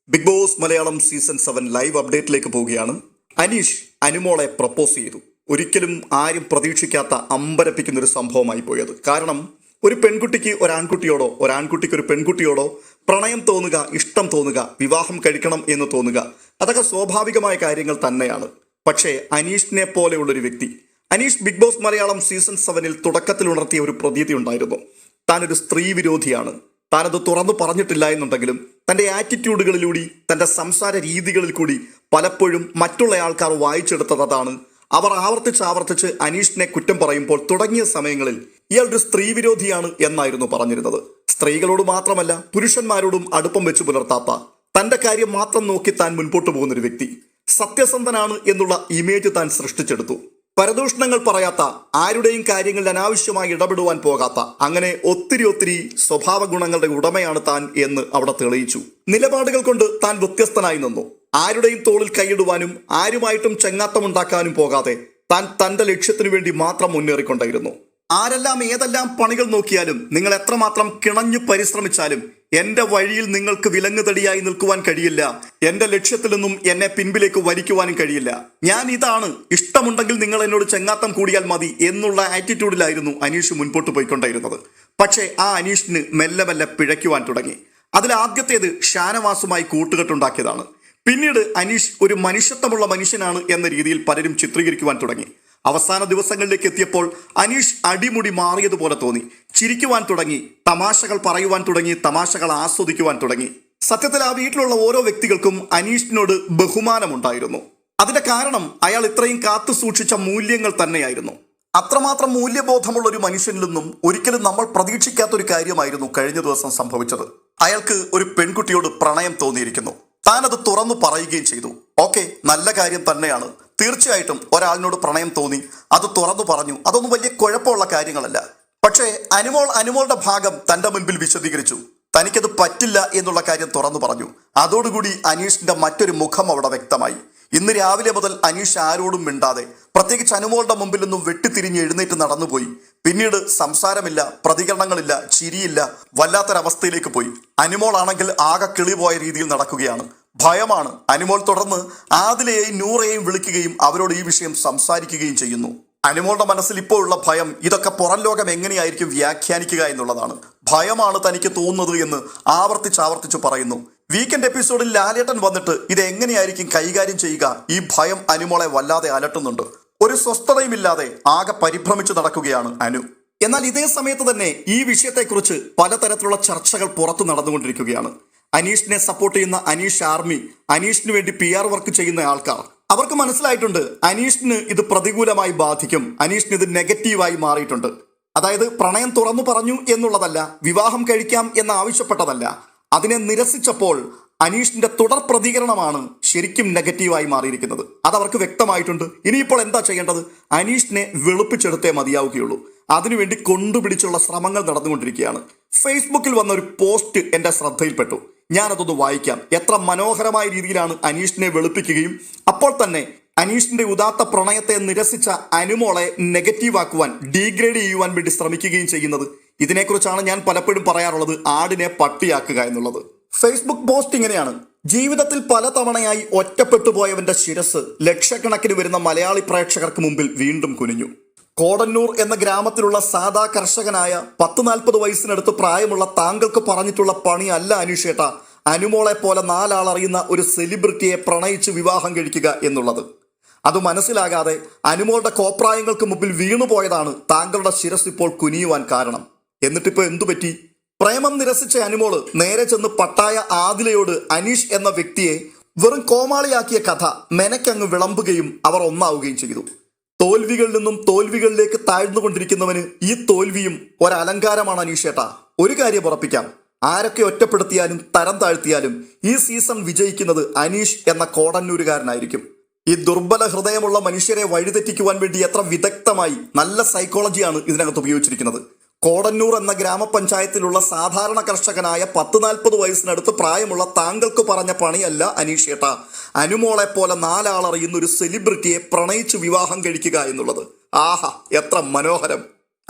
Big boss Malayalam season 7 live അപ്ഡേറ്റിലേക്ക് പോവുകയാണ്. അനീഷ് അനുമോളെ പ്രപ്പോസ് ചെയ്തു. ഒരിക്കലും ആരും പ്രതീക്ഷിക്കാത്ത അമ്പരപ്പിക്കുന്ന ഒരു സംഭവമായി പോയത്. കാരണം ഒരു പെൺകുട്ടിക്ക് ഒരാൺകുട്ടിയോടോ ഒരാൺകുട്ടിക്ക് ഒരു പെൺകുട്ടിയോടോ പ്രണയം തോന്നുക, ഇഷ്ടം തോന്നുക, വിവാഹം കഴിക്കണം എന്ന് തോന്നുക, അതൊക്കെ സ്വാഭാവികമായ കാര്യങ്ങൾ തന്നെയാണ്. പക്ഷേ അനീഷിനെ പോലെയുള്ളൊരു വ്യക്തി, Aneesh big boss Malayalam season 7 തുടക്കത്തിൽ ഉണർത്തിയ ഒരു പ്രതീതി ഉണ്ടായിരുന്നു. താനൊരു സ്ത്രീ വിരോധിയാണ്. താനത് തുറന്നു പറഞ്ഞിട്ടില്ല എന്നുണ്ടെങ്കിലും തൻ്റെ ആറ്റിറ്റ്യൂഡുകളിലൂടെ, തൻ്റെ സംസാര രീതികളിൽ കൂടി പലപ്പോഴും മറ്റുള്ള ആൾക്കാർ വായിച്ചെടുത്തത് അതാണ്. അവർ ആവർത്തിച്ച് അനീഷിനെ കുറ്റം പറയുമ്പോൾ തുടങ്ങിയ സമയങ്ങളിൽ ഇയാൾ ഒരു സ്ത്രീ വിരോധിയാണ് എന്നായിരുന്നു പറഞ്ഞിരുന്നത്. സ്ത്രീകളോട് മാത്രമല്ല പുരുഷന്മാരോടും അടുപ്പം വെച്ച് പുലർത്താത്ത, തൻ്റെ കാര്യം മാത്രം നോക്കി താൻ മുൻപോട്ട് പോകുന്നൊരു വ്യക്ി, സത്യസന്ധനാണ് എന്നുള്ള ഇമേജ് താൻ സൃഷ്ടിച്ചെടുത്തു. പരദൂഷണങ്ങൾ പറയാത്ത, ആരുടെയും കാര്യങ്ങളിൽ അനാവശ്യമായി ഇടപെടുവാൻ പോകാത്ത, അങ്ങനെ ഒത്തിരി സ്വഭാവ ഗുണങ്ങളുടെ ഉടമയാണ് താൻ എന്ന് അവിടെ തെളിയിച്ചു. നിലപാടുകൾ കൊണ്ട് താൻ വ്യത്യസ്തനായി നിന്നു. ആരുടെയും തോളിൽ കൈയിടുവാനും ആരുമായിട്ടും ചെങ്ങാത്തമുണ്ടാക്കാനും പോകാതെ താൻ തന്റെ ലക്ഷ്യത്തിനു വേണ്ടി മാത്രം മുന്നേറിക്കൊണ്ടായിരുന്നു. ആരെല്ലാം ഏതെല്ലാം പണികൾ നോക്കിയാലും, നിങ്ങൾ എത്രമാത്രം കിണഞ്ഞു പരിശ്രമിച്ചാലും എന്റെ വഴിയിൽ നിങ്ങൾക്ക് വിലങ്ങുതടിയായി നിൽക്കുവാൻ കഴിയില്ല. എന്റെ ലക്ഷ്യത്തിൽ നിന്നും എന്നെ പിൻപിലേക്ക് വലിക്കുവാനും കഴിയില്ല. ഞാൻ ഇതാണ്, ഇഷ്ടമുണ്ടെങ്കിൽ നിങ്ങൾ എന്നോട് ചെങ്ങാത്തം കൂടിയാൽ മതി എന്നുള്ള ആറ്റിറ്റ്യൂഡിലായിരുന്നു അനീഷ് മുൻപോട്ട് പോയിക്കൊണ്ടായിരുന്നത്. പക്ഷേ ആ അനീഷിന് മെല്ലെ മെല്ലെ പിഴയ്ക്കുവാൻ തുടങ്ങി. അതിൽ ആദ്യത്തേത് ഷാനവാസുമായി കൂട്ടുകെട്ടുണ്ടാക്കിയതാണ്. പിന്നീട് അനീഷ് ഒരു മനുഷ്യത്വമുള്ള മനുഷ്യനാണ് എന്ന രീതിയിൽ പലരും ചിത്രീകരിക്കുവാൻ തുടങ്ങി. അവസാന ദിവസങ്ങളിലേക്ക് എത്തിയപ്പോൾ അനീഷ് അടിമുടി മാറിയതുപോലെ തോന്നി. ചിരിക്കുവാൻ തുടങ്ങി, തമാശകൾ പറയുവാൻ തുടങ്ങി, തമാശകൾ ആസ്വദിക്കുവാൻ തുടങ്ങി. സത്യത്തിൽ ആ വീട്ടിലുള്ള ഓരോ വ്യക്തികൾക്കും അനീഷിനോട് ബഹുമാനമുണ്ടായിരുന്നു. അതിന്റെ കാരണം അയാൾ ഇത്രയും കാത്തു സൂക്ഷിച്ച മൂല്യങ്ങൾ തന്നെയായിരുന്നു. അത്രമാത്രം മൂല്യബോധമുള്ള ഒരു മനുഷ്യനിൽ നിന്നും ഒരിക്കലും നമ്മൾ പ്രതീക്ഷിക്കാത്തൊരു കാര്യമായിരുന്നു കഴിഞ്ഞ ദിവസം സംഭവിച്ചത്. അയാൾക്ക് ഒരു പെൺകുട്ടിയോട് പ്രണയം തോന്നിയിരിക്കുന്നു. താനത് തുറന്നു പറയുകയും ചെയ്തു. ഓക്കെ, നല്ല കാര്യം തന്നെയാണ്. തീർച്ചയായിട്ടും ഒരാളിനോട് പ്രണയം തോന്നി, അത് തുറന്നു പറഞ്ഞു. അതൊന്നും വലിയ കുഴപ്പമുള്ള കാര്യങ്ങളല്ല. പക്ഷേ അനുമോളുടെ ഭാഗം തന്റെ മുൻപിൽ വിശദീകരിച്ചു. തനിക്കത് പറ്റില്ല എന്നുള്ള കാര്യം തുറന്നു പറഞ്ഞു. അതോടുകൂടി അനീഷിന്റെ മറ്റൊരു മുഖം അവിടെ വ്യക്തമായി. ഇന്ന് രാവിലെ മുതൽ അനീഷ് ആരോടും മിണ്ടാതെ, പ്രത്യേകിച്ച് അനുമോളുടെ മുമ്പിൽ നിന്നും വെട്ടിത്തിരിഞ്ഞ് എഴുന്നേറ്റ് നടന്നുപോയി. പിന്നീട് സംസാരമില്ല, പ്രതികരണങ്ങളില്ല, ചിരിയില്ല, വല്ലാത്തൊരവസ്ഥയിലേക്ക് പോയി. അനുമോളാണെങ്കിൽ ആകെ കിളിപോയ രീതിയിൽ നടക്കുകയാണ്. ഭയമാണ്. അനുമോൾ തുടർന്ന് ആദിലയെയും നൂറയെയും വിളിക്കുകയും അവരോട് ഈ വിഷയം സംസാരിക്കുകയും ചെയ്യുന്നു. അനുമോളുടെ മനസ്സിൽ ഇപ്പോഴുള്ള ഭയം ഇതൊക്കെ പുറം ലോകം എങ്ങനെയായിരിക്കും വ്യാഖ്യാനിക്കുക എന്നുള്ളതാണ്. ഭയമാണ് തനിക്ക് തോന്നുന്നത് എന്ന് ആവർത്തിച്ച് പറയുന്നു. വീക്കെൻഡ് എപ്പിസോഡിൽ ലാലേട്ടൻ വന്നിട്ട് ഇത് എങ്ങനെയായിരിക്കും കൈകാര്യം ചെയ്യുക, ഈ ഭയം അനുമോളെ വല്ലാതെ അലട്ടുന്നുണ്ട്. ഒരു സ്വസ്ഥതയുമില്ലാതെ ആകെ പരിഭ്രമിച്ചു നടക്കുകയാണ് അനു. എന്നാൽ ഇതേ സമയത്ത് തന്നെ ഈ വിഷയത്തെക്കുറിച്ച് പലതരത്തിലുള്ള ചർച്ചകൾ പുറത്തു നടന്നുകൊണ്ടിരിക്കുകയാണ്. അനീഷിനെ സപ്പോർട്ട് ചെയ്യുന്ന അനീഷ് ആർമി, അനീഷിന് വേണ്ടി PR വർക്ക് ചെയ്യുന്ന ആൾക്കാർ, അവർക്ക് മനസ്സിലായിട്ടുണ്ട് അനീഷിന് ഇത് പ്രതികൂലമായി ബാധിക്കും, അനീഷിന് ഇത് നെഗറ്റീവായി മാറിയിട്ടുണ്ട്. അതായത് പ്രണയം തുറന്നു പറഞ്ഞു എന്നുള്ളതല്ല, വിവാഹം കഴിക്കാം എന്ന് ആവശ്യപ്പെട്ടതല്ല, അതിനെ നിരസിച്ചപ്പോൾ അനീഷിന്റെ തുടർ പ്രതികരണമാണ് ശരിക്കും നെഗറ്റീവായി മാറിയിരിക്കുന്നത്. അതവർക്ക് വ്യക്തമായിട്ടുണ്ട്. ഇനിയിപ്പോൾ എന്താ ചെയ്യേണ്ടത്? അനീഷിനെ വെളുപ്പിച്ചെടുത്തേ മതിയാവുകയുള്ളൂ. അതിനുവേണ്ടി കൊണ്ടുപിടിച്ചുള്ള ശ്രമങ്ങൾ നടന്നുകൊണ്ടിരിക്കുകയാണ്. ഫേസ്ബുക്കിൽ വന്ന ഒരു പോസ്റ്റ് എൻ്റെ ശ്രദ്ധയിൽപ്പെട്ടു. ഞാനതൊന്ന് വായിക്കാം. എത്ര മനോഹരമായ രീതിയിലാണ് അനീഷിനെ വെളുപ്പിക്കുകയും അപ്പോൾ തന്നെ അനീഷിന്റെ ഉദാത്ത പ്രണയത്തെ നിരസിച്ച അനുമോളെ നെഗറ്റീവാക്കുവാൻ, ഡീഗ്രേഡ് ചെയ്യുവാൻ വേണ്ടി ശ്രമിക്കുകയും ചെയ്യുന്നത്. ഇതിനെക്കുറിച്ചാണ് ഞാൻ പലപ്പോഴും പറയാറുള്ളത്, ആടിനെ പട്ടിയാക്കുക എന്നുള്ളത്. ഫേസ്ബുക്ക് പോസ്റ്റ് ഇങ്ങനെയാണ്: ജീവിതത്തിൽ പലതവണയായി ഒറ്റപ്പെട്ടു പോയവന്റെ ശിരസ് ലക്ഷക്കണക്കിന് വരുന്ന മലയാളി പ്രേക്ഷകർക്ക് മുമ്പിൽ വീണ്ടും കുനിഞ്ഞു. കോടന്നൂർ എന്ന ഗ്രാമത്തിലുള്ള സാധാ കർഷകനായ 40-40 വയസ്സിനടുത്ത് പ്രായമുള്ള താങ്കൾക്ക് പറഞ്ഞിട്ടുള്ള പണിയല്ല അനീഷേട്ട അനുമോളെ പോലെ 4 ആളറിയുന്ന ഒരു സെലിബ്രിറ്റിയെ പ്രണയിച്ച് വിവാഹം കഴിക്കുക എന്നുള്ളത്. അത് മനസ്സിലാകാതെ അനുമോളുടെ കോപ്രായങ്ങൾക്ക് മുമ്പിൽ വീണുപോയതാണ് താങ്കളുടെ ശിരസ് ഇപ്പോൾ കുനിയുവാൻ കാരണം. എന്നിട്ടിപ്പോൾ എന്തുപറ്റി? പ്രേമം നിരസിച്ച അനുമോള് നേരെ ചെന്ന് പട്ടായ ആദിലയോട് അനീഷ് എന്ന വ്യക്തിയെ വെറും കോമാളിയാക്കിയ കഥ മെനക്കങ്ങ് വിളമ്പുകയും അവർ ഒന്നാവുകയും ചെയ്തു. തോൽവികളിൽ നിന്നും തോൽവികളിലേക്ക് താഴ്ന്നുകൊണ്ടിരിക്കുന്നവന് ഈ തോൽവിയും ഒരലങ്കാരമാണ് അനീഷേട്ടാ. ഒരു കാര്യം ഉറപ്പിക്കാം, ആരൊക്കെ ഒറ്റപ്പെടുത്തിയാലും തരം താഴ്ത്തിയാലും ഈ സീസൺ വിജയിക്കുന്നത് അനീഷ് എന്ന കോടന്നൂരുകാരനായിരിക്കും. ഈ ദുർബല ഹൃദയമുള്ള മനുഷ്യരെ വഴിതെറ്റിക്കുവാൻ വേണ്ടി എത്ര വിദഗ്ധമായി നല്ല സൈക്കോളജിയാണ് ഇതിനകത്ത് ഉപയോഗിച്ചിരിക്കുന്നത്. കോടന്നൂർ എന്ന ഗ്രാമപഞ്ചായത്തിലുള്ള സാധാരണ കർഷകനായ 40-40 വയസ്സിനടുത്ത് പ്രായമുള്ള താങ്കൾക്ക് പറഞ്ഞ പണിയല്ല അനീഷേട്ട അനുമോളെ പോലെ 4 ആളറിയുന്ന ഒരു സെലിബ്രിറ്റിയെ പ്രണയിച്ച് വിവാഹം കഴിക്കുക എന്നുള്ളത്. ആഹാ, എത്ര മനോഹരം!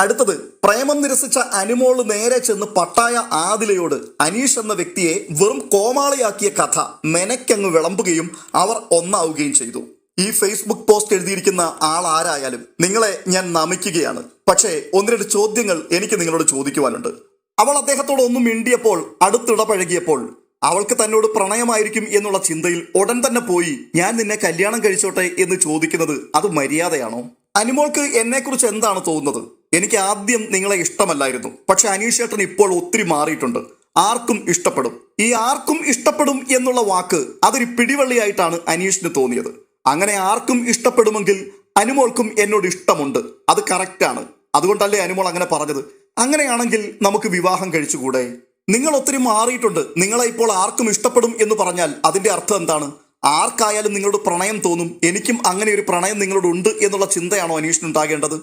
അടുത്തത്, പ്രേമം നിരസിച്ച അനുമോള് നേരെ ചെന്ന് പട്ടായ ആദിലയോട് അനീഷ് എന്ന വ്യക്തിയെ വെറും കോമാളിയാക്കിയ കഥ മെനക്കങ്ങ് വിളമ്പുകയും അവർ ഒന്നാവുകയും ചെയ്തു. ഈ ഫേസ്ബുക്ക് പോസ്റ്റ് എഴുതിയിരിക്കുന്ന ആൾ ആരായാലും നിങ്ങളെ ഞാൻ നമിക്കുകയാണ്. പക്ഷേ ഒന്ന് രണ്ട് ചോദ്യങ്ങൾ എനിക്ക് നിങ്ങളോട് ചോദിക്കുവാനുണ്ട്. അവൾ അദ്ദേഹത്തോട് ഒന്നും മിണ്ടിയപ്പോൾ, അടുത്തിടപഴകിയപ്പോൾ അവൾക്ക് തന്നോട് പ്രണയമായിരിക്കും എന്നുള്ള ചിന്തയിൽ ഉടൻ തന്നെ പോയി ഞാൻ നിന്നെ കല്യാണം കഴിച്ചോട്ടെ എന്ന് ചോദിക്കുന്നത് അത് മര്യാദയാണോ? അനുമോൾക്ക് എന്നെക്കുറിച്ച് എന്താണ് തോന്നുന്നത്? എനിക്ക് ആദ്യം നിങ്ങളെ ഇഷ്ടമല്ലായിരുന്നു, പക്ഷെ അനീഷ് ചേട്ടൻ ഇപ്പോൾ ഒത്തിരി മാറിയിട്ടുണ്ട്. ആർക്കും ഇഷ്ടപ്പെടും. ഈ ആർക്കും ഇഷ്ടപ്പെടും എന്നുള്ള വാക്ക് അതൊരു പിടിവള്ളിയായിട്ടാണ് അനീഷിന് തോന്നിയത്. അങ്ങനെ ആർക്കും ഇഷ്ടപ്പെടുമെങ്കിൽ അനുമോൾക്കും എന്നോട് ഇഷ്ടമുണ്ട്, അത് കറക്റ്റാണ്. അതുകൊണ്ടല്ലേ അനുമോൾ അങ്ങനെ പറഞ്ഞത്. അങ്ങനെയാണെങ്കിൽ നമുക്ക് വിവാഹം കഴിച്ചുകൂടെ? നിങ്ങൾ ഒത്തിരി മാറിയിട്ടുണ്ട്, നിങ്ങളെ ഇപ്പോൾ ആർക്കും ഇഷ്ടപ്പെടും എന്ന് പറഞ്ഞാൽ അതിന്റെ അർത്ഥം എന്താണ്? ആർക്കായാലും നിങ്ങളോട് പ്രണയം തോന്നും. എനിക്കും അങ്ങനെ ഒരു പ്രണയം നിങ്ങളോട് ഉണ്ട് എന്നുള്ള ചിന്തയാണോ അനീഷിന് ഉണ്ടാകേണ്ടത്?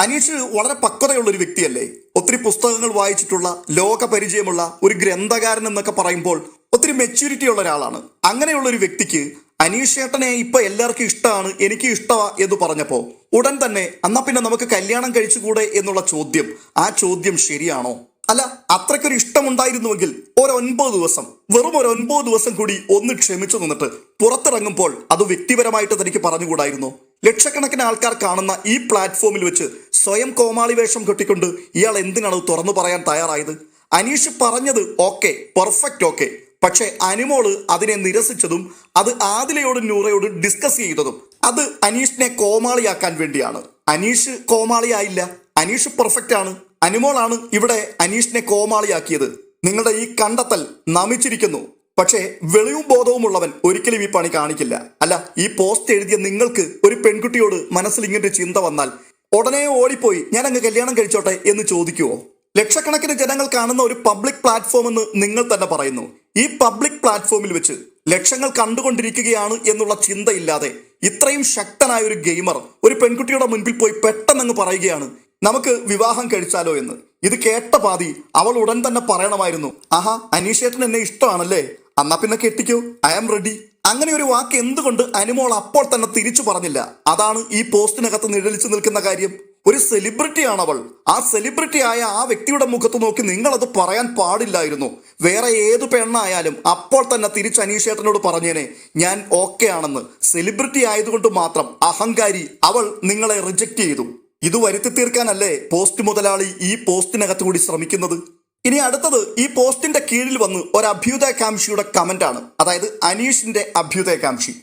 അനീഷ് വളരെ പക്വതയുള്ള ഒരു വ്യക്തിയല്ലേ? ഒത്തിരി പുസ്തകങ്ങൾ വായിച്ചിട്ടുള്ള, ലോക പരിചയമുള്ള ഒരു ഗ്രന്ഥകാരൻ എന്നൊക്കെ പറയുമ്പോൾ ഒത്തിരി മെച്യൂരിറ്റി ഉള്ള ഒരാളാണ്. അങ്ങനെയുള്ള ഒരു വ്യക്തിക്ക് അനീഷ് ചേട്ടനെ ഇപ്പൊ എല്ലാവർക്കും ഇഷ്ടമാണ്, എനിക്ക് ഇഷ്ടമാ എന്ന് പറഞ്ഞപ്പോൾ ഉടൻ തന്നെ എന്നാ പിന്നെ നമുക്ക് കല്യാണം കഴിച്ചുകൂടെ എന്നുള്ള ചോദ്യം, ആ ചോദ്യം ശരിയാണോ? അല്ല, അത്രയ്ക്കൊരു ഇഷ്ടമുണ്ടായിരുന്നുവെങ്കിൽ ഒരു 9 ദിവസം, വെറും ഒരു 9 ദിവസം കൂടി ഒന്ന് ക്ഷമിച്ചു നിന്നിട്ട് പുറത്തിറങ്ങുമ്പോൾ അത് വ്യക്തിപരമായിട്ട് തനിക്ക് പറഞ്ഞുകൂടായിരുന്നു? ലക്ഷക്കണക്കിന് ആൾക്കാർ കാണുന്ന ഈ പ്ലാറ്റ്ഫോമിൽ വെച്ച് സ്വയം കോമാളി വേഷം കെട്ടിക്കൊണ്ട് ഇയാൾ എന്തിനാണ് തുറന്നു പറയാൻ തയ്യാറായത്? അനീഷ് പറഞ്ഞത് ഓക്കെ, പെർഫെക്റ്റ് ഓക്കെ. പക്ഷെ അനുമോള് അതിനെ നിരസിച്ചതും അത് ആദിലയോടും നൂറയോടും ഡിസ്കസ് ചെയ്തതും അത് അനീഷിനെ കോമാളിയാക്കാൻ വേണ്ടിയാണ്. അനീഷ് കോമാളിയായില്ല, അനീഷ് പെർഫെക്റ്റ് ആണ്. അനുമോളാണ് ഇവിടെ അനീഷിനെ കോമാളിയാക്കിയത്. നിങ്ങളുടെ ഈ കണ്ടെത്തൽ നമിച്ചിരിക്കുന്നു. പക്ഷേ വെളിവും ബോധവുമുള്ളവൻ ഒരിക്കലും ഈ പണി കാണിക്കില്ല. അല്ല, ഈ പോസ്റ്റ് എഴുതിയ നിങ്ങൾക്ക് ഒരു പെൺകുട്ടിയോട് മനസ്സിൽ ഇങ്ങനൊരു ചിന്ത വന്നാൽ ഉടനെ ഓടിപ്പോയി ഞാൻ അങ്ങ് കല്യാണം കഴിച്ചോട്ടെ എന്ന് ചോദിക്കുവോ? ലക്ഷക്കണക്കിന് ജനങ്ങൾ കാണുന്ന ഒരു പബ്ലിക് പ്ലാറ്റ്ഫോം എന്ന് നിങ്ങൾ തന്നെ പറയുന്നു. ഈ പബ്ലിക് പ്ലാറ്റ്ഫോമിൽ വെച്ച് ലക്ഷങ്ങൾ കണ്ടുകൊണ്ടിരിക്കുകയാണ് എന്നുള്ള ചിന്തയില്ലാതെ ഇത്രയും ശക്തനായ ഒരു ഗെയിമർ ഒരു പെൺകുട്ടിയുടെ മുൻപിൽ പോയി പെട്ടെന്നങ്ങ് പറയുകയാണ് നമുക്ക് വിവാഹം കഴിച്ചാലോ എന്ന്. ഇത് കേട്ട പാതി അവൾ ഉടൻ തന്നെ പറയണമായിരുന്നു, ആഹാ അനീഷേട്ടൻ എന്നെ ഇഷ്ടമാണല്ലേ, എന്നാ പിന്നെ കെട്ടിക്കോ, ഐ ആം റെഡി. അങ്ങനെ ഒരു വാക്ക് എന്തുകൊണ്ട് അനുമോൾ അപ്പോൾ തന്നെ തിരിച്ചു പറഞ്ഞില്ല? അതാണ് ഈ പോസ്റ്റിനകത്ത് നിഴലിച്ചു നിൽക്കുന്ന കാര്യം. ഒരു സെലിബ്രിറ്റിയാണ് അവൾ. ആ സെലിബ്രിറ്റി ആയ ആ വ്യക്തിയുടെ മുഖത്ത് നോക്കി നിങ്ങളത് പറയാൻ പാടില്ലായിരുന്നു. വേറെ ഏതു പെണ്ണായാലും അപ്പോൾ തന്നെ തിരിച്ച് അനീഷേട്ടനോട് പറഞ്ഞേനെ ഞാൻ ഓക്കെ ആണെന്ന്. സെലിബ്രിറ്റി ആയതുകൊണ്ട് മാത്രം അഹങ്കാരി അവൾ നിങ്ങളെ റിജക്റ്റ് ചെയ്തു. ഇത് വരുത്തി തീർക്കാനല്ലേ പോസ്റ്റ് മുതലാളി ഈ പോസ്റ്റിനകത്ത് കൂടി ശ്രമിക്കുന്നത്? ഇനി അടുത്തത്, ഈ പോസ്റ്റിന്റെ കീഴിൽ വന്ന് ഒരു അഭ്യുദയകാംക്ഷിയുടെ കമന്റ് ആണ്. അതായത് അനീഷിന്റെ അഭ്യുദയകാംക്ഷി.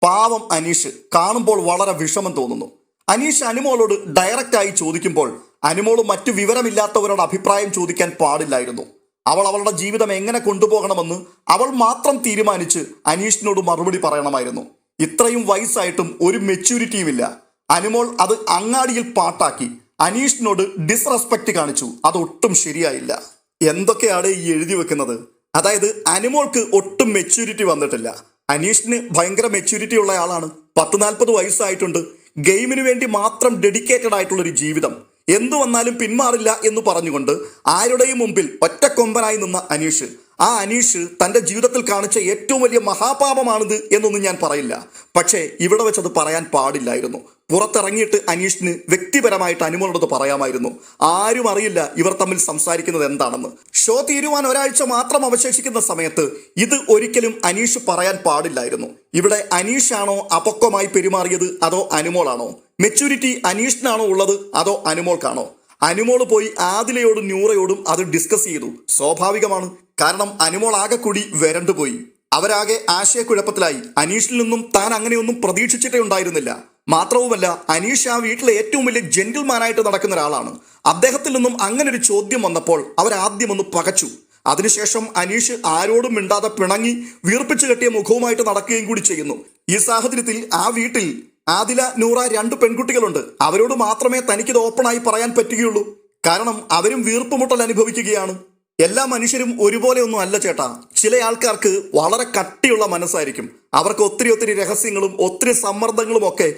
പാവം അനീഷ്, കാണുമ്പോൾ വളരെ വിഷമം തോന്നുന്നു. അനീഷ് അനുമോളോട് ഡയറക്റ്റ് ആയി ചോദിക്കുമ്പോൾ അനുമോള് മറ്റു വിവരമില്ലാത്തവരോട് അഭിപ്രായം ചോദിക്കാൻ പാടില്ലായിരുന്നു. അവൾ അവളുടെ ജീവിതം എങ്ങനെ കൊണ്ടുപോകണമെന്ന് അവൾ മാത്രം തീരുമാനിച്ച് അനീഷിനോട് മറുപടി പറയണമായിരുന്നു. ഇത്രയും വയസ്സായിട്ടും ഒരു മെച്യൂരിറ്റിയും ഇല്ല. അനുമോൾ അത് അങ്ങാടിയിൽ പാട്ടാക്കി അനീഷിനോട് ഡിസ്റെസ്പെക്ട് കാണിച്ചു. അതൊട്ടും ശരിയായില്ല. എന്തൊക്കെയാണ് ഈ എഴുതി വെക്കുന്നത്? അതായത് അനുമോൾക്ക് ഒട്ടും മെച്യൂരിറ്റി വന്നിട്ടില്ല. അനീഷിന് ഭയങ്കര മെച്യൂരിറ്റി ഉള്ള ആളാണ്. 40-40 വയസ്സായിട്ടുണ്ട്. ഗെയിമിന് വേണ്ടി മാത്രം ഡെഡിക്കേറ്റഡ് ആയിട്ടുള്ളൊരു ജീവിതം. എന്തു വന്നാലും പിന്മാറില്ല എന്ന് പറഞ്ഞുകൊണ്ട് ആരുടെയും മുമ്പിൽ ഒറ്റക്കൊമ്പനായി നിന്ന അനീഷ്, ആ അനീഷ് തൻ്റെ ജീവിതത്തിൽ കാണിച്ച ഏറ്റവും വലിയ മഹാപാപമാണിത് എന്നൊന്നും ഞാൻ പറയില്ല. പക്ഷേ ഇവിടെ വെച്ചത് പറയാൻ പാടില്ലായിരുന്നു. പുറത്തിറങ്ങിയിട്ട് അനീഷിന് വ്യക്തിപരമായിട്ട് അനുമോളോട് പറയാമായിരുന്നു. ആരും അറിയില്ല ഇവർ തമ്മിൽ സംസാരിക്കുന്നത് എന്താണെന്ന്. ഷോ തീരുവാൻ ഒരാഴ്ച മാത്രം അവശേഷിക്കുന്ന സമയത്ത് ഇത് ഒരിക്കലും അനീഷ് പറയാൻ പാടില്ലായിരുന്നു. ഇവിടെ അനീഷാണോ അപക്വമായി പെരുമാറിയത് അതോ അനുമോളാണോ? മെച്യൂരിറ്റി അനീഷിനാണോ ഉള്ളത് അതോ അനുമോൾക്കാണോ? അനുമോള് പോയി ആദിലയോടും നൂറയോടും അത് ഡിസ്കസ് ചെയ്തു. സ്വാഭാവികമാണ്. കാരണം അനുമോൾ ആകെ കൂടി വരണ്ടുപോയി. അവരാകെ ആശയക്കുഴപ്പത്തിലായി. അനീഷിൽ നിന്നും താൻ അങ്ങനെയൊന്നും പ്രതീക്ഷിച്ചിട്ടേ ഉണ്ടായിരുന്നില്ല. മാത്രവുമല്ല അനീഷ് ആ വീട്ടിലെ ഏറ്റവും വലിയ ജെന്റിൽമാനായിട്ട് നടക്കുന്ന ഒരാളാണ്. അദ്ദേഹത്തിൽ നിന്നും അങ്ങനെ ഒരു ചോദ്യം വന്നപ്പോൾ അവരാദ്യം ഒന്ന് പകച്ചു. അതിനുശേഷം അനീഷ് ആരോടും മിണ്ടാതെ പിണങ്ങി വീർപ്പിച്ചു കെട്ടിയ മുഖവുമായിട്ട് നടക്കുകയും കൂടി ചെയ്യുന്നു. ഈ സാഹചര്യത്തിൽ ആ വീട്ടിൽ ആദില, നൂറ 2 പെൺകുട്ടികളുണ്ട്. അവരോട് മാത്രമേ തനിക്കിത് ഓപ്പണായി പറയാൻ പറ്റുകയുള്ളൂ. കാരണം അവരും വീർപ്പുമുട്ടൽ അനുഭവിക്കുകയാണ്. എല്ലാ മനുഷ്യരും ഒരുപോലെ ഒന്നും അല്ല ചേട്ടാ. ചില ആൾക്കാർക്ക് വളരെ കട്ടിയുള്ള മനസ്സായിരിക്കും. അവർക്ക് ഒത്തിരി രഹസ്യങ്ങളും ഒത്തിരി സമ്മർദ്ദങ്ങളും ഒക്കെ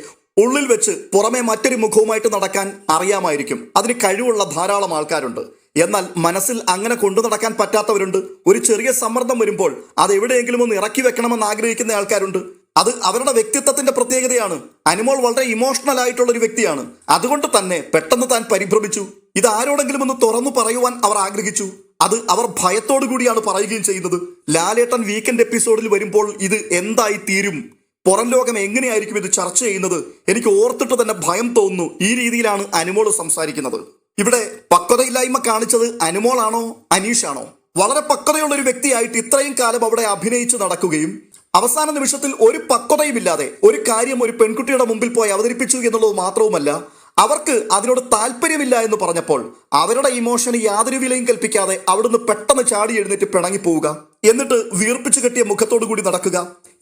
ഉള്ളിൽ വെച്ച് പുറമെ മറ്റൊരു മുഖവുമായിട്ട് നടക്കാൻ അറിയാമായിരിക്കും. അതിന് കഴിവുള്ള ധാരാളം ആൾക്കാരുണ്ട്. എന്നാൽ മനസ്സിൽ അങ്ങനെ കൊണ്ടു നടക്കാൻ പറ്റാത്തവരുണ്ട്. ഒരു ചെറിയ സമ്മർദ്ദം വരുമ്പോൾ അത് എവിടെയെങ്കിലും ഒന്ന് ഇറക്കി വെക്കണമെന്ന് ആഗ്രഹിക്കുന്ന ആൾക്കാരുണ്ട്. അത് അവരുടെ വ്യക്തിത്വത്തിന്റെ പ്രത്യേകതയാണ്. അനുമോൾ വളരെ ഇമോഷണൽ ആയിട്ടുള്ള ഒരു വ്യക്തിയാണ്. അതുകൊണ്ട് തന്നെ പെട്ടെന്ന് താൻ പരിഭ്രമിച്ചു. ഇത് ആരോടെങ്കിലും ഒന്ന് തുറന്നു പറയുവാൻ അവർ ആഗ്രഹിച്ചു. അത് അവർ ഭയത്തോടു കൂടിയാണ് പറയുകയും ചെയ്യുന്നത്. ലാലേട്ടൻ വീക്കെൻഡ് എപ്പിസോഡിൽ വരുമ്പോൾ ഇത് എന്തായി തീരും, പുറം ലോകം എങ്ങനെയായിരിക്കും ഇത് ചർച്ച ചെയ്യുന്നത്, എനിക്ക് ഓർത്തിട്ട് തന്നെ ഭയം തോന്നുന്നു. ഈ രീതിയിലാണ് അനുമോൾ സംസാരിക്കുന്നത്. ഇവിടെ പക്വതയില്ലായ്മ കാണിച്ചത് അനുമോളാണോ അനീഷാണോ? വളരെ പക്വതയുള്ള ഒരു വ്യക്തിയായിട്ട് ഇത്രയും കാലം അവിടെ അഭിനയിച്ച് നടക്കുകയും അവസാന നിമിഷത്തിൽ ഒരു പക്വതയുമില്ലാതെ ഒരു കാര്യം ഒരു പെൺകുട്ടിയുടെ മുമ്പിൽ പോയി അവതരിപ്പിച്ചു എന്നുള്ളത് മാത്രവുമല്ല, അവർക്ക് അതിനോട് താല്പര്യമില്ല എന്ന് പറഞ്ഞപ്പോൾ അവരുടെ ഇമോഷന് യാതൊരു വിലയും കൽപ്പിക്കാതെ അവിടുന്ന് പെട്ടെന്ന് ചാടി എഴുന്നേറ്റ് പിണങ്ങി പോവുക, എന്നിട്ട് വീർപ്പിച്ചു കെട്ടിയ മുഖത്തോടു കൂടി നടക്കുക.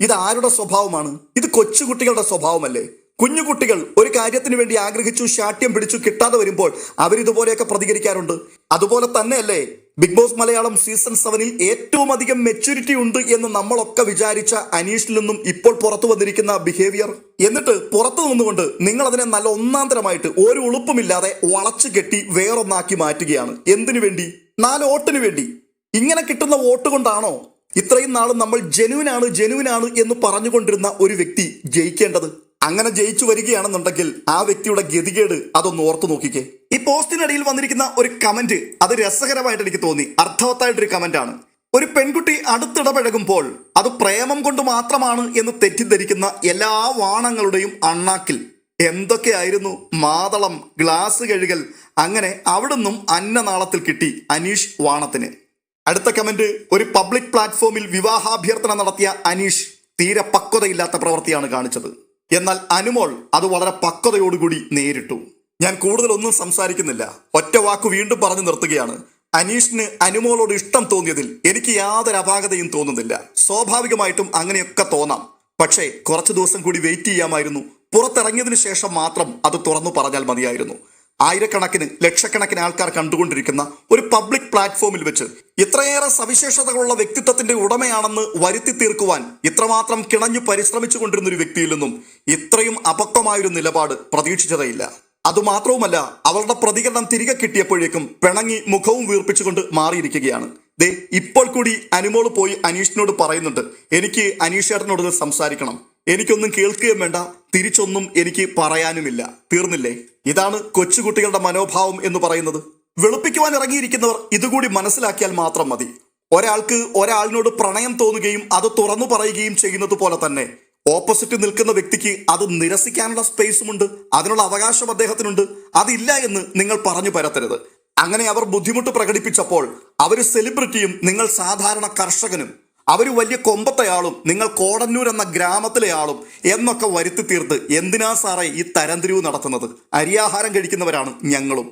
ഇത് ആരുടെ സ്വഭാവമാണ്? ഇത് കൊച്ചുകുട്ടികളുടെ സ്വഭാവമല്ലേ? കുഞ്ഞുകുട്ടികൾ ഒരു കാര്യത്തിന് വേണ്ടി ആഗ്രഹിച്ചു, ശാഠ്യം പിടിച്ചു, കിട്ടാതെ വരുമ്പോൾ അവരിതുപോലെയൊക്കെ പ്രതികരിക്കാറുണ്ട്. അതുപോലെ തന്നെയല്ലേ ബിഗ് ബോസ് മലയാളം സീസൺ 7-ൽ ഏറ്റവും അധികം മെച്യൂരിറ്റി ഉണ്ട് എന്ന് നമ്മളൊക്കെ വിചാരിച്ച അനീഷിൽ നിന്നും ഇപ്പോൾ പുറത്തു വന്നിരിക്കുന്ന ബിഹേവിയർ. എന്നിട്ട് പുറത്തു നിന്നുകൊണ്ട് നിങ്ങൾ അതിനെ നല്ല ഒന്നാന്തരമായിട്ട് ഒരു ഉളുപ്പുമില്ലാതെ വളച്ചു കെട്ടി വേറൊന്നാക്കി മാറ്റുകയാണ്. എന്തിനു വേണ്ടി? 4 വോട്ടിന് വേണ്ടി. ഇങ്ങനെ കിട്ടുന്ന വോട്ട് കൊണ്ടാണോ ഇത്രയും നാളും നമ്മൾ ജെനുവിനാണ് എന്ന് പറഞ്ഞുകൊണ്ടിരുന്ന ഒരു വ്യക്തി ജയിക്കേണ്ടത്? അങ്ങനെ ജയിച്ചു വരികയാണെന്നുണ്ടെങ്കിൽ ആ വ്യക്തിയുടെ ഗതികേട് അതൊന്ന് ഓർത്തു നോക്കിക്കേ. ഈ പോസ്റ്റിനിടയിൽ വന്നിരിക്കുന്ന ഒരു കമന്റ് അത് രസകരമായിട്ട് എനിക്ക് തോന്നി. അർത്ഥവത്തായിട്ടൊരു കമന്റ് ആണ്. ഒരു പെൺകുട്ടി അടുത്തിടപഴകുമ്പോൾ അത് പ്രേമം കൊണ്ട് മാത്രമാണ് എന്ന് തെറ്റിദ്ധരിക്കുന്ന എല്ലാ വാണങ്ങളുടെയും അണ്ണാക്കിൽ എന്തൊക്കെയായിരുന്നു മാതളം, ഗ്ലാസ് കഴുകൽ, അങ്ങനെ അവിടുന്നും അന്നനാളത്തിൽ കിട്ടി അനീഷ് വാണത്തിന്. അടുത്ത കമന്റ്, ഒരു പബ്ലിക് പ്ലാറ്റ്ഫോമിൽ വിവാഹാഭ്യർത്ഥന നടത്തിയ അനീഷ് തീരെ പക്വതയില്ലാത്ത പ്രവൃത്തിയാണ് കാണിച്ചത്. എന്നാൽ അനുമോൾ അത് വളരെ പക്വതയോടുകൂടി നേരിട്ടു. ഞാൻ കൂടുതലൊന്നും സംസാരിക്കുന്നില്ല, ഒറ്റ വാക്ക് വീണ്ടും പറഞ്ഞു നിർത്തുകയാണ്. അനീഷിന് അനുമോളോട് ഇഷ്ടം തോന്നിയതിൽ എനിക്ക് യാതൊരു അപാകതയും തോന്നുന്നില്ല. സ്വാഭാവികമായിട്ടും അങ്ങനെയൊക്കെ തോന്നാം. പക്ഷേ കുറച്ച് ദിവസം കൂടി വെയിറ്റ് ചെയ്യാമായിരുന്നു. പുറത്തിറങ്ങിയതിനു ശേഷം മാത്രം അത് തുറന്നു പറഞ്ഞാൽ മതിയായിരുന്നു. ആയിരക്കണക്കിന് ലക്ഷക്കണക്കിന് ആൾക്കാർ കണ്ടുകൊണ്ടിരിക്കുന്ന ഒരു പബ്ലിക് പ്ലാറ്റ്ഫോമിൽ വെച്ച് ഇത്രയേറെ സവിശേഷതകളുള്ള വ്യക്തിത്വത്തിന്റെ ഉടമയാണെന്ന് വരുത്തി തീർക്കുവാൻ ഇത്രമാത്രം കിണഞ്ഞു പരിശ്രമിച്ചു കൊണ്ടിരുന്ന ഒരു വ്യക്തിയിൽ നിന്നും ഇത്രയും അപക്വമായൊരു നിലപാട് പ്രതീക്ഷിച്ചതേയില്ല. അതുമാത്രവുമല്ല, അവളുടെ പ്രതികരണം തിരികെ കിട്ടിയപ്പോഴേക്കും പിണങ്ങി മുഖവും വീർപ്പിച്ചുകൊണ്ട് മാറിയിരിക്കുകയാണ്. ദേ ഇപ്പോൾ കൂടി അനുമോൾ പോയി അനീഷിനോട് പറയുന്നുണ്ട്, എനിക്ക് അനീഷേട്ടനോട് സംസാരിക്കണം, എനിക്കൊന്നും കേൾക്കുകയും വേണ്ട, തിരിച്ചൊന്നും എനിക്ക് പറയാനുമില്ല. തീർന്നില്ലേ? ഇതാണ് കൊച്ചുകുട്ടികളുടെ മനോഭാവം എന്ന് പറയുന്നത്. വെളുപ്പിക്കുവാൻ ഇറങ്ങിയിരിക്കുന്നവർ ഇതുകൂടി മനസ്സിലാക്കിയാൽ മാത്രം മതി. ഒരാൾക്ക് ഒരാളിനോട് പ്രണയം തോന്നുകയും അത് തുറന്നു പറയുകയും ചെയ്യുന്നത് പോലെ തന്നെ ഓപ്പോസിറ്റ് നിൽക്കുന്ന വ്യക്തിക്ക് അത് നിരസിക്കാനുള്ള സ്പേസുമുണ്ട്, അതിനുള്ള അവകാശം അദ്ദേഹത്തിനുണ്ട്. അതില്ല എന്ന് നിങ്ങൾ പറഞ്ഞു പരത്തരുത്. അങ്ങനെ അവർ ബുദ്ധിമുട്ട് പ്രകടിപ്പിച്ചപ്പോൾ അവർ സെലിബ്രിറ്റിയും നിങ്ങൾ സാധാരണ കർഷകനും, അവർ വലിയ കൊമ്പത്തെയാളും നിങ്ങൾ കോടന്നൂർ എന്ന ഗ്രാമത്തിലെ ആളും എന്നൊക്കെ വരുത്തി തീർത്ത് എന്തിനാ സാറേ ഈ തരംതിരിവ് നടത്തുന്നത്? അരിയാഹാരം കഴിക്കുന്നവരാണ് ഞങ്ങളും.